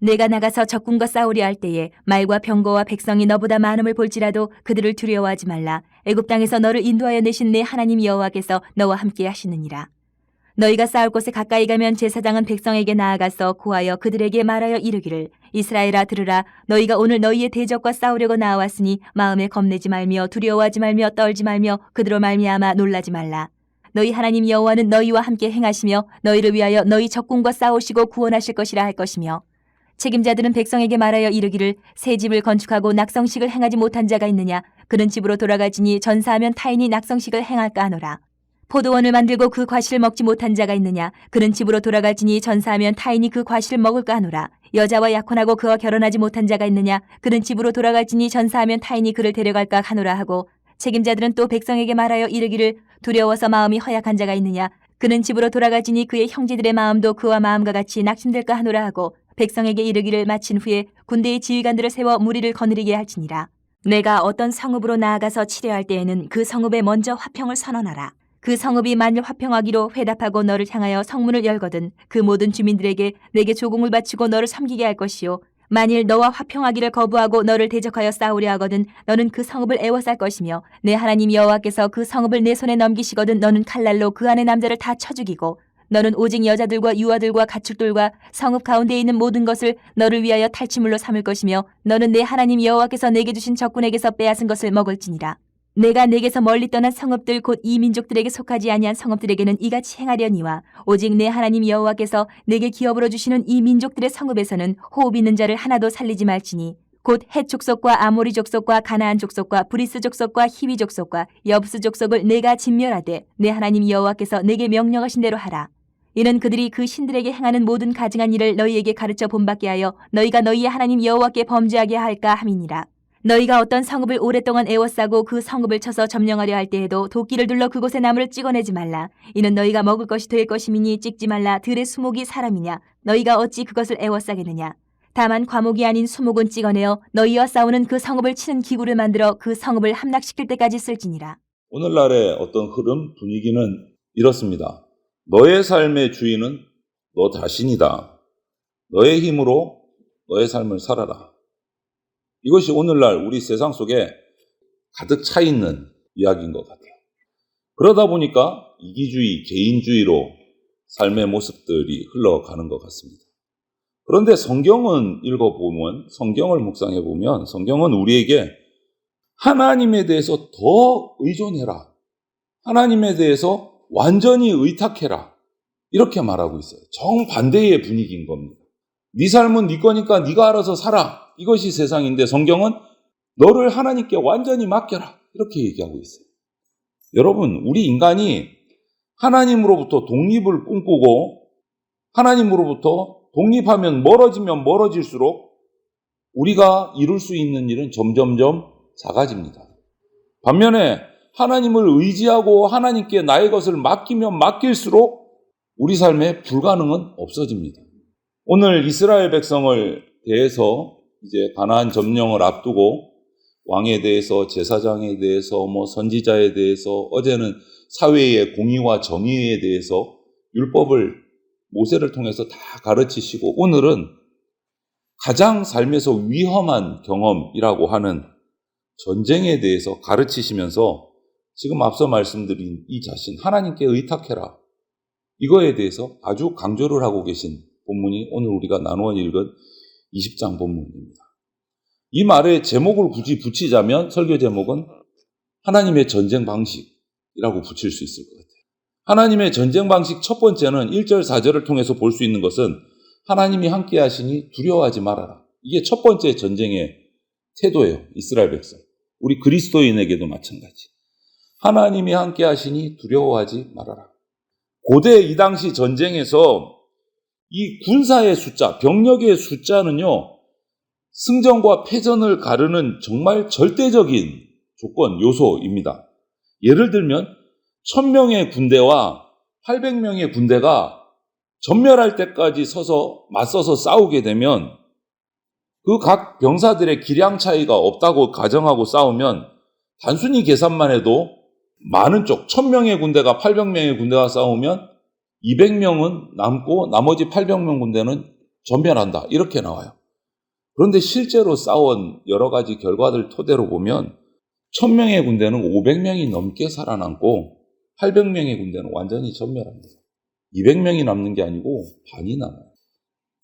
내가 나가서 적군과 싸우려 할 때에 말과 병거와 백성이 너보다 많음을 볼지라도 그들을 두려워하지 말라. 애굽 땅에서 너를 인도하여 내신 내 하나님 여호와께서 너와 함께 하시느니라. 너희가 싸울 곳에 가까이 가면 제사장은 백성에게 나아가서 고하여 그들에게 말하여 이르기를 이스라엘아 들으라. 너희가 오늘 너희의 대적과 싸우려고 나왔으니 마음에 겁내지 말며 두려워하지 말며 떨지 말며 그들로 말미암아 놀라지 말라. 너희 하나님 여호와는 너희와 함께 행하시며 너희를 위하여 너희 적군과 싸우시고 구원하실 것이라 할 것이며 책임자들은 백성에게 말하여 이르기를 새 집을 건축하고 낙성식을 행하지 못한 자가 있느냐. 그런 집으로 돌아가지니 전사하면 타인이 낙성식을 행할까 하노라. 포도원을 만들고 그 과실을 먹지 못한 자가 있느냐. 그런 집으로 돌아가지니 전사하면 타인이 그 과실을 먹을까 하노라. 여자와 약혼하고 그와 결혼하지 못한 자가 있느냐. 그런 집으로 돌아가지니 전사하면 타인이 그를 데려갈까 하노라 하고 책임자들은 또 백성에게 말하여 이르기를 두려워서 마음이 허약한 자가 있느냐. 그는 집으로 돌아가지니 그의 형제들의 마음도 그와 마음과 같이 낙심될까 하노라 하고 백성에게 이르기를 마친 후에 군대의 지휘관들을 세워 무리를 거느리게 할지니라. 내가 어떤 성읍으로 나아가서 치려할 때에는 그 성읍에 먼저 화평을 선언하라. 그 성읍이 만일 화평하기로 회답하고 너를 향하여 성문을 열거든 그 모든 주민들에게 내게 조공을 바치고 너를 섬기게 할 것이요. 만일 너와 화평하기를 거부하고 너를 대적하여 싸우려 하거든 너는 그 성읍을 애워쌀 것이며 내 하나님 여호와께서 그 성읍을 내 손에 넘기시거든 너는 칼날로 그 안의 남자를 다 쳐 죽이고 너는 오직 여자들과 유아들과 가축들과 성읍 가운데에 있는 모든 것을 너를 위하여 탈취물로 삼을 것이며 너는 내 하나님 여호와께서 내게 주신 적군에게서 빼앗은 것을 먹을지니라. 내가 내게서 멀리 떠난 성읍들 곧 이 민족들에게 속하지 아니한 성읍들에게는 이같이 행하려니와 오직 내 하나님 여호와께서 내게 기업으로 주시는 이 민족들의 성읍에서는 호흡 있는 자를 하나도 살리지 말지니 곧 헷 족속과 아모리 족속과 가나안 족속과 브리스 족속과 히위 족속과 여부스 족속을 내가 진멸하되 내 하나님 여호와께서 내게 명령하신 대로 하라. 이는 그들이 그 신들에게 행하는 모든 가증한 일을 너희에게 가르쳐 본받게 하여 너희가 너희의 하나님 여호와께 범죄하게 할까 함이니라. 너희가 어떤 성읍을 오랫동안 애워싸고 그 성읍을 쳐서 점령하려 할 때에도 도끼를 눌러 그곳의 나무를 찍어내지 말라. 이는 너희가 먹을 것이 될 것임이니 찍지 말라. 들의 수목이 사람이냐. 너희가 어찌 그것을 애워싸겠느냐. 다만 과목이 아닌 수목은 찍어내어 너희와 싸우는 그 성읍을 치는 기구를 만들어 그 성읍을 함락시킬 때까지 쓸지니라. 오늘날의 어떤 흐름, 분위기는 이렇습니다. 너의 삶의 주인은 너 자신이다. 너의 힘으로 너의 삶을 살아라. 이것이 오늘날 우리 세상 속에 가득 차 있는 이야기인 것 같아요. 그러다 보니까 이기주의, 개인주의로 삶의 모습들이 흘러가는 것 같습니다. 그런데 성경은 읽어보면, 성경을 묵상해보면 성경은 우리에게 하나님에 대해서 더 의존해라. 하나님에 대해서 완전히 의탁해라. 이렇게 말하고 있어요. 정반대의 분위기인 겁니다. 네 삶은 네 거니까 네가 알아서 살아. 이것이 세상인데 성경은 너를 하나님께 완전히 맡겨라. 이렇게 얘기하고 있어요. 여러분, 우리 인간이 하나님으로부터 독립을 꿈꾸고 하나님으로부터 독립하면 멀어지면 멀어질수록 우리가 이룰 수 있는 일은 점점점 작아집니다. 반면에 하나님을 의지하고 하나님께 나의 것을 맡기면 맡길수록 우리 삶에 불가능은 없어집니다. 오늘 이스라엘 백성을 대해서 이제 가나안 점령을 앞두고 왕에 대해서, 제사장에 대해서, 선지자에 대해서, 어제는 사회의 공의와 정의에 대해서 율법을 모세를 통해서 다 가르치시고 오늘은 가장 삶에서 위험한 경험이라고 하는 전쟁에 대해서 가르치시면서 지금 앞서 말씀드린 이 자신, 하나님께 의탁해라. 이거에 대해서 아주 강조를 하고 계신 본문이 오늘 우리가 나누어 읽은 20장 본문입니다. 이 말의 제목을 굳이 붙이자면 설교 제목은 하나님의 전쟁 방식이라고 붙일 수 있을 것 같아요. 하나님의 전쟁 방식 첫 번째는 1절 4절을 통해서 볼 수 있는 것은 하나님이 함께 하시니 두려워하지 말아라. 이게 첫 번째 전쟁의 태도예요. 이스라엘 백성. 우리 그리스도인에게도 마찬가지. 하나님이 함께 하시니 두려워하지 말아라. 고대 이 당시 전쟁에서 이 군사의 숫자, 병력의 숫자는요, 승전과 패전을 가르는 정말 절대적인 조건, 요소입니다. 예를 들면 1000명의 군대와 800명의 군대가 전멸할 때까지 맞서서 싸우게 되면 그 각 병사들의 기량 차이가 없다고 가정하고 싸우면 단순히 계산만 해도 많은 쪽, 1000명의 군대가 800명의 군대가 싸우면 200명은 남고 나머지 800명 군대는 전멸한다. 이렇게 나와요. 그런데 실제로 싸운 여러 가지 결과들 토대로 보면 1000명의 군대는 500명이 넘게 살아남고 800명의 군대는 완전히 전멸합니다. 200명이 남는 게 아니고 반이 남아요.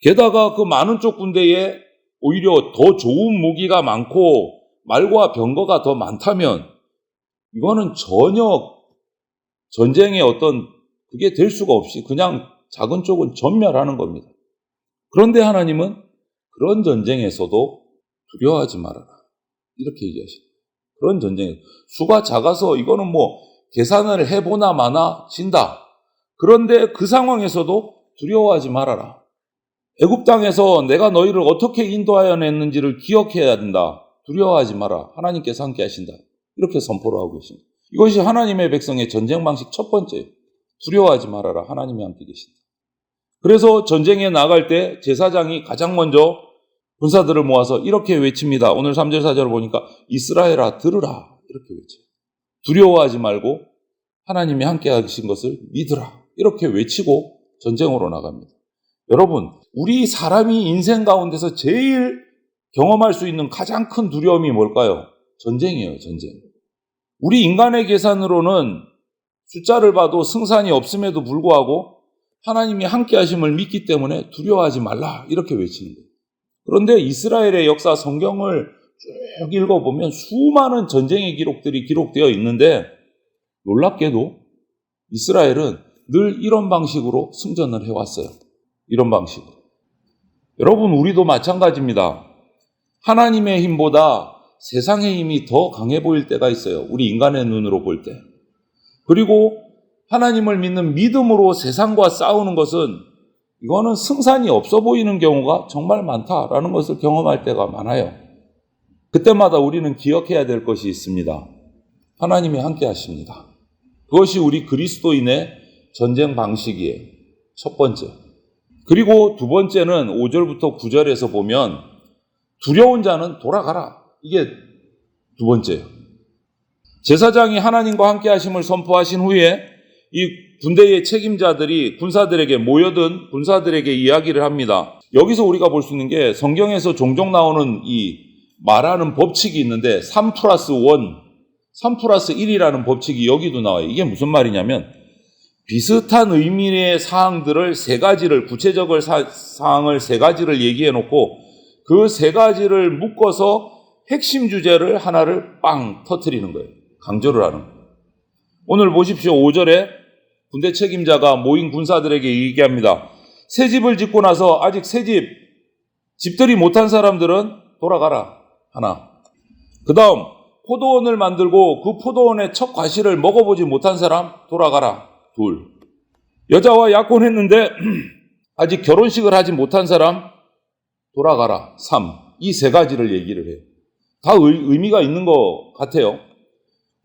게다가 그 많은 쪽 군대에 오히려 더 좋은 무기가 많고 말과 병거가 더 많다면 이거는 전혀 전쟁의 어떤 그게 될 수가 없이 그냥 작은 쪽은 전멸하는 겁니다. 그런데 하나님은 그런 전쟁에서도 두려워하지 말아라. 이렇게 얘기하십니다. 그런 전쟁에 수가 작아서 이거는 뭐 계산을 해보나 마나 진다. 그런데 그 상황에서도 두려워하지 말아라. 애굽 땅에서 내가 너희를 어떻게 인도하여 냈는지를 기억해야 된다. 두려워하지 마라. 하나님께서 함께 하신다. 이렇게 선포를 하고 계십니다. 이것이 하나님의 백성의 전쟁 방식 첫 번째. 두려워하지 말아라. 하나님이 함께 계신다. 그래서 전쟁에 나갈 때 제사장이 가장 먼저 군사들을 모아서 이렇게 외칩니다. 오늘 3절 4절을 보니까 이스라엘아 들으라. 이렇게 외쳐요. 두려워하지 말고 하나님이 함께 하신 것을 믿으라. 이렇게 외치고 전쟁으로 나갑니다. 여러분, 우리 사람이 인생 가운데서 제일 경험할 수 있는 가장 큰 두려움이 뭘까요? 전쟁이에요, 전쟁. 우리 인간의 계산으로는 숫자를 봐도 승산이 없음에도 불구하고 하나님이 함께 하심을 믿기 때문에 두려워하지 말라 이렇게 외치는 거예요. 그런데 이스라엘의 역사 성경을 쭉 읽어보면 수많은 전쟁의 기록들이 기록되어 있는데 놀랍게도 이스라엘은 늘 이런 방식으로 승전을 해왔어요. 이런 방식으로. 여러분, 우리도 마찬가지입니다. 하나님의 힘보다 세상의 힘이 더 강해 보일 때가 있어요. 우리 인간의 눈으로 볼 때. 그리고 하나님을 믿는 믿음으로 세상과 싸우는 것은 이거는 승산이 없어 보이는 경우가 정말 많다라는 것을 경험할 때가 많아요. 그때마다 우리는 기억해야 될 것이 있습니다. 하나님이 함께 하십니다. 그것이 우리 그리스도인의 전쟁 방식이에요. 첫 번째. 그리고 두 번째는 5절부터 9절에서 보면 두려운 자는 돌아가라. 이게 두 번째예요. 제사장이 하나님과 함께 하심을 선포하신 후에 이 군대의 책임자들이 군사들에게 모여든 군사들에게 이야기를 합니다. 여기서 우리가 볼 수 있는 게 성경에서 종종 나오는 이 말하는 법칙이 있는데 3+1, 3+1이라는 법칙이 여기도 나와요. 이게 무슨 말이냐면 비슷한 의미의 사항들을 세 가지를 구체적인 사항을 세 가지를 얘기해 놓고 그 세 가지를 묶어서 핵심 주제를 하나를 빵 터뜨리는 거예요. 강조를 하는 거예요. 오늘 보십시오. 5절에 군대 책임자가 모인 군사들에게 얘기합니다. 새 집을 짓고 나서 아직 집들이 못한 사람들은 돌아가라. 하나. 그 다음 포도원을 만들고 그 포도원의 첫 과실을 먹어보지 못한 사람 돌아가라. 둘. 여자와 약혼했는데 아직 결혼식을 하지 못한 사람 돌아가라. 3. 이 세 가지를 얘기를 해요. 다 의미가 있는 것 같아요.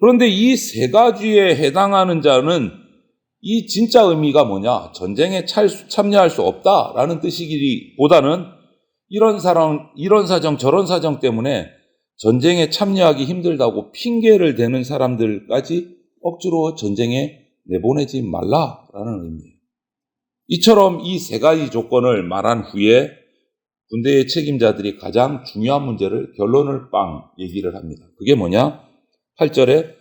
그런데 이 세 가지에 해당하는 자는 이 진짜 의미가 뭐냐? 전쟁에 참여할 수 없다라는 뜻이기보다는 이런 사정 저런 사정 때문에 전쟁에 참여하기 힘들다고 핑계를 대는 사람들까지 억지로 전쟁에 내보내지 말라라는 의미예요. 이처럼 이 세 가지 조건을 말한 후에 군대의 책임자들이 가장 중요한 문제를 결론을 빵 얘기를 합니다. 그게 뭐냐? 8절에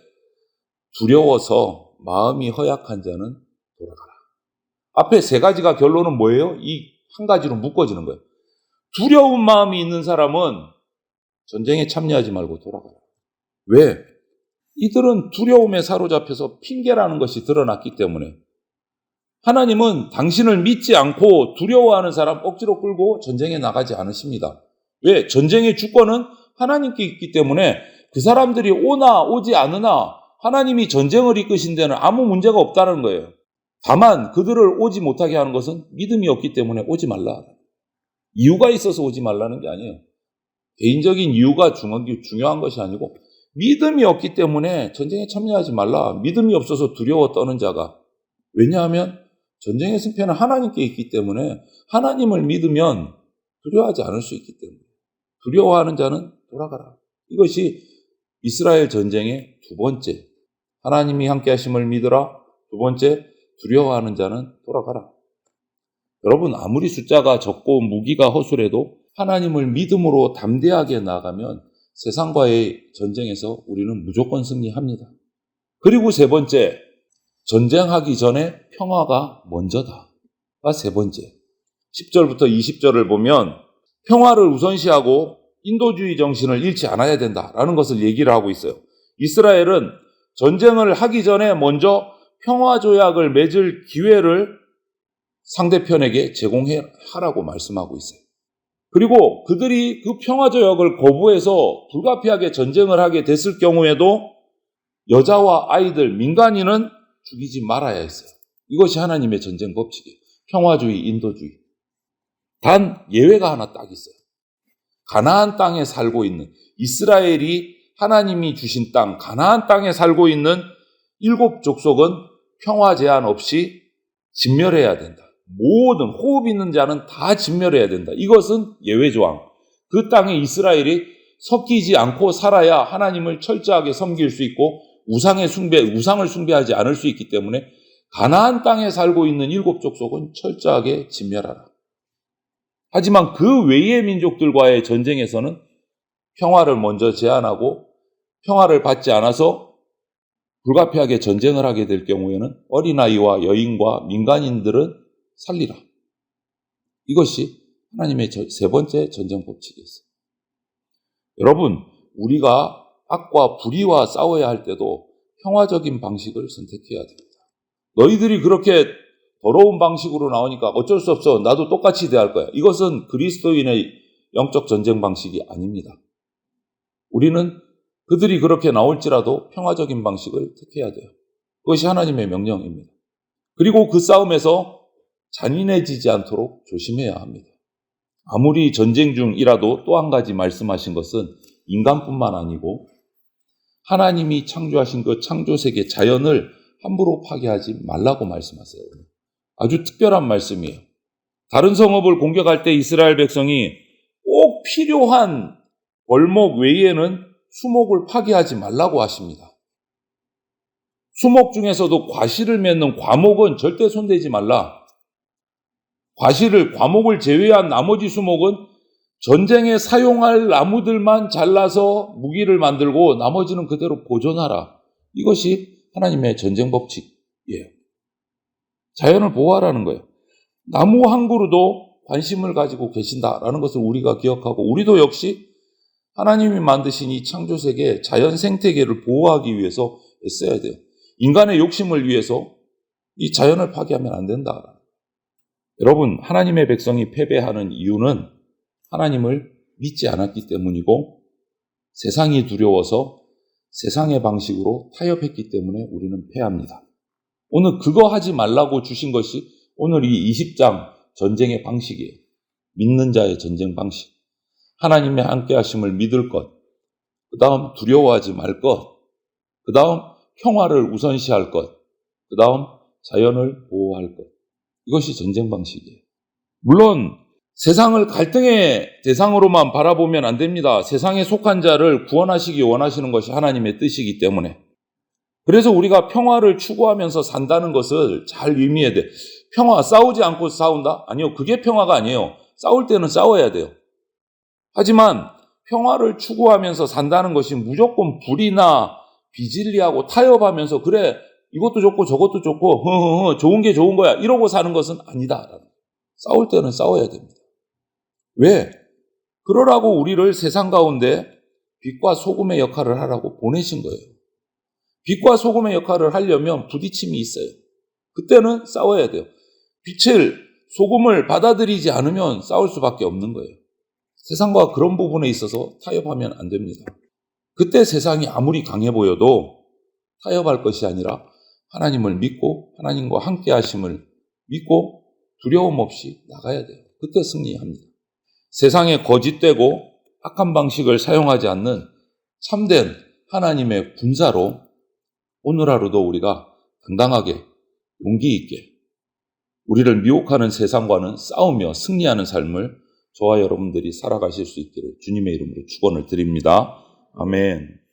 두려워서 마음이 허약한 자는 돌아가라. 앞에 세 가지가 결론은 뭐예요? 이 한 가지로 묶어지는 거예요. 두려운 마음이 있는 사람은 전쟁에 참여하지 말고 돌아가라. 왜? 이들은 두려움에 사로잡혀서 핑계라는 것이 드러났기 때문에 하나님은 당신을 믿지 않고 두려워하는 사람 억지로 끌고 전쟁에 나가지 않으십니다. 왜? 전쟁의 주권은 하나님께 있기 때문에 그 사람들이 오나 오지 않으나 하나님이 전쟁을 이끄신 데는 아무 문제가 없다는 거예요. 다만 그들을 오지 못하게 하는 것은 믿음이 없기 때문에 오지 말라. 이유가 있어서 오지 말라는 게 아니에요. 개인적인 이유가 중요한 것이 아니고 믿음이 없기 때문에 전쟁에 참여하지 말라. 믿음이 없어서 두려워 떠는 자가. 왜냐하면 전쟁의 승패는 하나님께 있기 때문에 하나님을 믿으면 두려워하지 않을 수 있기 때문에 두려워하는 자는 돌아가라. 이것이 이스라엘 전쟁의 두 번째. 하나님이 함께 하심을 믿으라. 두 번째, 두려워하는 자는 돌아가라. 여러분, 아무리 숫자가 적고 무기가 허술해도 하나님을 믿음으로 담대하게 나아가면 세상과의 전쟁에서 우리는 무조건 승리합니다. 그리고 세 번째, 전쟁하기 전에 평화가 먼저다가 세 번째. 10절부터 20절을 보면 평화를 우선시하고 인도주의 정신을 잃지 않아야 된다라는 것을 얘기를 하고 있어요. 이스라엘은 전쟁을 하기 전에 먼저 평화조약을 맺을 기회를 상대편에게 제공하라고 말씀하고 있어요. 그리고 그들이 그 평화조약을 거부해서 불가피하게 전쟁을 하게 됐을 경우에도 여자와 아이들, 민간인은 죽이지 말아야 했어요. 이것이 하나님의 전쟁 법칙이에요. 평화주의, 인도주의. 단 예외가 하나 딱 있어요. 가나안 땅에 살고 있는 이스라엘이 하나님이 주신 땅, 가나안 땅에 살고 있는 7 족속은 평화 제한 없이 진멸해야 된다. 모든 호흡 있는 자는 다 진멸해야 된다. 이것은 예외 조항. 그 땅에 이스라엘이 섞이지 않고 살아야 하나님을 철저하게 섬길 수 있고 우상을 숭배하지 않을 수 있기 때문에 가나안 땅에 살고 있는 7 족속은 철저하게 진멸하라. 하지만 그 외의 민족들과의 전쟁에서는 평화를 먼저 제안하고 평화를 받지 않아서 불가피하게 전쟁을 하게 될 경우에는 어린아이와 여인과 민간인들은 살리라. 이것이 하나님의 세 번째 전쟁 법칙이었어요. 여러분, 우리가 악과 불의와 싸워야 할 때도 평화적인 방식을 선택해야 됩니다. 너희들이 그렇게 더러운 방식으로 나오니까 어쩔 수 없어. 나도 똑같이 대할 거야. 이것은 그리스도인의 영적 전쟁 방식이 아닙니다. 우리는 그들이 그렇게 나올지라도 평화적인 방식을 택해야 돼요. 그것이 하나님의 명령입니다. 그리고 그 싸움에서 잔인해지지 않도록 조심해야 합니다. 아무리 전쟁 중이라도 또 한 가지 말씀하신 것은 인간뿐만 아니고 하나님이 창조하신 그 창조세계 자연을 함부로 파괴하지 말라고 말씀하세요. 아주 특별한 말씀이에요. 다른 성읍을 공격할 때 이스라엘 백성이 꼭 필요한 벌목 외에는 수목을 파괴하지 말라고 하십니다. 수목 중에서도 과실을 맺는 과목은 절대 손대지 말라. 과목을 제외한 나머지 수목은 전쟁에 사용할 나무들만 잘라서 무기를 만들고 나머지는 그대로 보존하라. 이것이 하나님의 전쟁 법칙이에요. 자연을 보호하라는 거예요. 나무 한 그루도 관심을 가지고 계신다라는 것을 우리가 기억하고 우리도 역시 하나님이 만드신 이 창조세계 자연 생태계를 보호하기 위해서 애써야 돼요. 인간의 욕심을 위해서 이 자연을 파괴하면 안 된다. 여러분, 하나님의 백성이 패배하는 이유는 하나님을 믿지 않았기 때문이고 세상이 두려워서 세상의 방식으로 타협했기 때문에 우리는 패합니다. 오늘 그거 하지 말라고 주신 것이 오늘 이 20장 전쟁의 방식이에요. 믿는 자의 전쟁 방식. 하나님의 함께하심을 믿을 것, 그 다음 두려워하지 말 것, 그 다음 평화를 우선시할 것, 그 다음 자연을 보호할 것. 이것이 전쟁 방식이에요. 물론 세상을 갈등의 대상으로만 바라보면 안 됩니다. 세상에 속한 자를 구원하시기 원하시는 것이 하나님의 뜻이기 때문에. 그래서 우리가 평화를 추구하면서 산다는 것을 잘 의미해야 돼. 평화, 싸우지 않고 싸운다? 아니요, 그게 평화가 아니에요. 싸울 때는 싸워야 돼요. 하지만 평화를 추구하면서 산다는 것이 무조건 불이나 비진리하고 타협하면서 그래, 이것도 좋고 저것도 좋고 좋은 게 좋은 거야 이러고 사는 것은 아니다. 싸울 때는 싸워야 됩니다. 왜? 그러라고 우리를 세상 가운데 빛과 소금의 역할을 하라고 보내신 거예요. 빛과 소금의 역할을 하려면 부딪힘이 있어요. 그때는 싸워야 돼요. 소금을 받아들이지 않으면 싸울 수밖에 없는 거예요. 세상과 그런 부분에 있어서 타협하면 안 됩니다. 그때 세상이 아무리 강해 보여도 타협할 것이 아니라 하나님을 믿고 하나님과 함께 하심을 믿고 두려움 없이 나가야 돼요. 그때 승리합니다. 세상에 거짓되고 악한 방식을 사용하지 않는 참된 하나님의 군사로 오늘 하루도 우리가 당당하게 용기 있게 우리를 미혹하는 세상과는 싸우며 승리하는 삶을 저와 여러분들이 살아가실 수 있기를 주님의 이름으로 축원을 드립니다. 아멘.